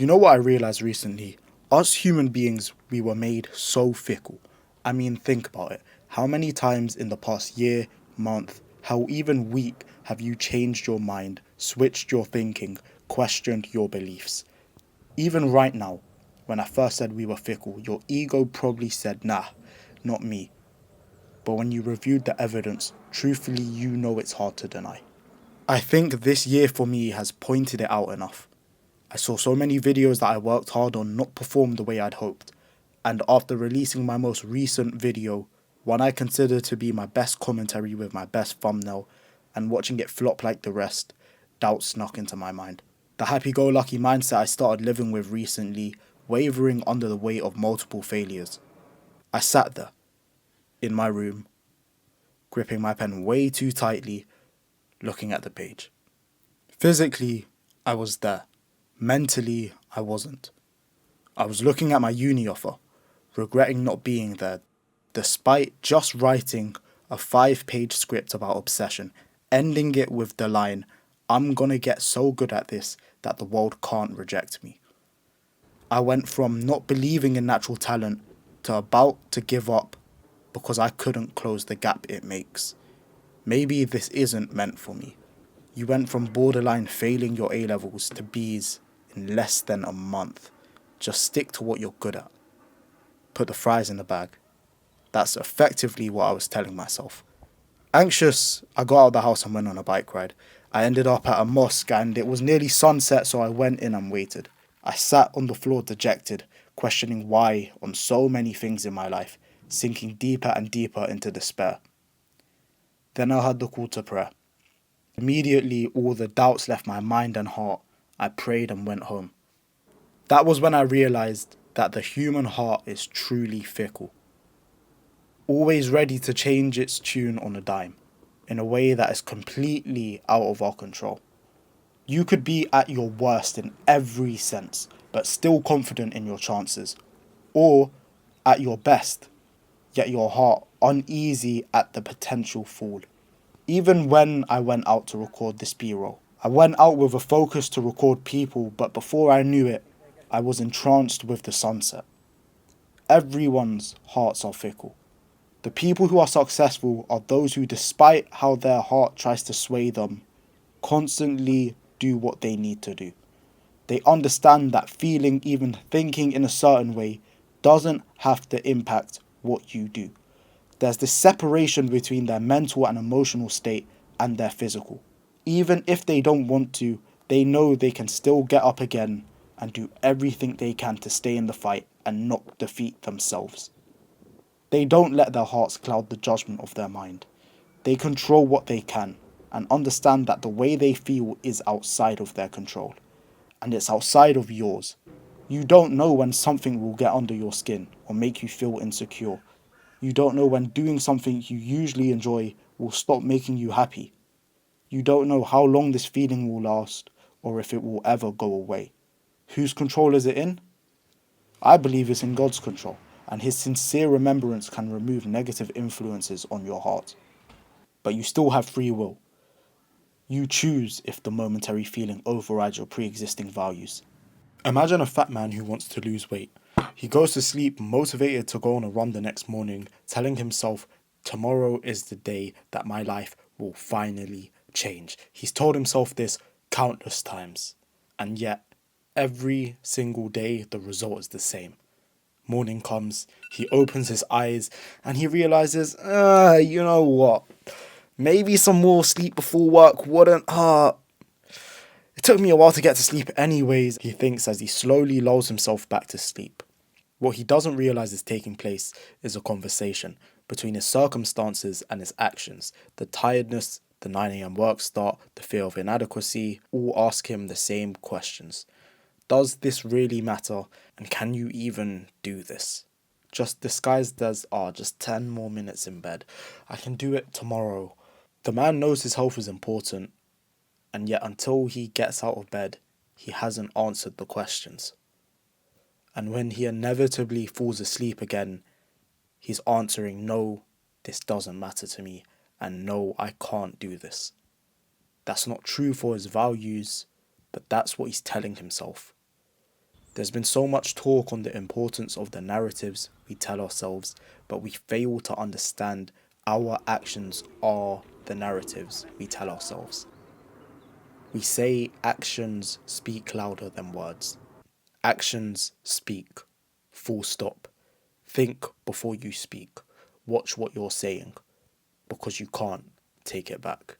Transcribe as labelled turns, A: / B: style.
A: You know what I realized recently? Us human beings, we were made so fickle. I mean, think about it. How many times in the past year, month, how even week have you changed your mind, switched your thinking, questioned your beliefs? Even right now, when I first said we were fickle, your ego probably said, nah, not me. But when you reviewed the evidence, truthfully, you know it's hard to deny. I think this year for me has pointed it out enough. I saw so many videos that I worked hard on not perform the way I'd hoped, and after releasing my most recent video, one I consider to be my best commentary with my best thumbnail, and watching it flop like the rest, doubt snuck into my mind. The happy-go-lucky mindset I started living with recently, wavering under the weight of multiple failures. I sat there, in my room, gripping my pen way too tightly, looking at the page. Physically, I was there. Mentally, I wasn't. I was looking at my uni offer, regretting not being there, despite just writing a 5-page script about obsession, ending it with the line, I'm gonna get so good at this that the world can't reject me. I went from not believing in natural talent to about to give up because I couldn't close the gap it makes. Maybe this isn't meant for me. You went from borderline failing your A levels to B's in less than a month. Just stick to what you're good at. Put the fries in the bag. That's effectively what I was telling myself. Anxious, I got out of the house and went on a bike ride. I ended up at a mosque and it was nearly sunset, so I went in and waited. I sat on the floor dejected, questioning why on so many things in my life, sinking deeper and deeper into despair. Then I heard the call to prayer. Immediately, all the doubts left my mind and heart. I prayed and went home. That was when I realized that the human heart is truly fickle, always ready to change its tune on a dime, in a way that is completely out of our control. You could be at your worst in every sense, but still confident in your chances, or at your best, yet your heart uneasy at the potential fall. Even when I went out to record this B-roll, I went out with a focus to record people, but before I knew it, I was entranced with the sunset. Everyone's hearts are fickle. The people who are successful are those who, despite how their heart tries to sway them, constantly do what they need to do. They understand that feeling, even thinking in a certain way, doesn't have to impact what you do. There's this separation between their mental and emotional state and their physical. Even if they don't want to, they know they can still get up again and do everything they can to stay in the fight and not defeat themselves. They don't let their hearts cloud the judgment of their mind. They control what they can and understand that the way they feel is outside of their control. And it's outside of yours. You don't know when something will get under your skin or make you feel insecure. You don't know when doing something you usually enjoy will stop making you happy. You don't know how long this feeling will last or if it will ever go away. Whose control is it in? I believe it's in God's control, and His sincere remembrance can remove negative influences on your heart. But you still have free will. You choose if the momentary feeling overrides your pre-existing values. Imagine a fat man who wants to lose weight. He goes to sleep motivated to go on a run the next morning, telling himself, tomorrow is the day that my life will finally change. He's told himself this countless times. And yet, every single day, the result is the same. Morning comes, he opens his eyes, and he realizes, you know what? Maybe some more sleep before work wouldn't hurt. It took me a while to get to sleep anyways, he thinks as he slowly lulls himself back to sleep. What he doesn't realize is taking place is a conversation between his circumstances and his actions. The tiredness, the 9 a.m. work start, the fear of inadequacy, all ask him the same questions. Does this really matter? And can you even do this? Just disguised as, just 10 more minutes in bed. I can do it tomorrow. The man knows his health is important, and yet until he gets out of bed, he hasn't answered the questions. And when he inevitably falls asleep again, he's answering, no, this doesn't matter to me, and no, I can't do this. That's not true for his values, but that's what he's telling himself. There's been so much talk on the importance of the narratives we tell ourselves, but we fail to understand our actions are the narratives we tell ourselves. We say actions speak louder than words. Actions speak. Full stop. Think before you speak. Watch what you're saying because you can't take it back.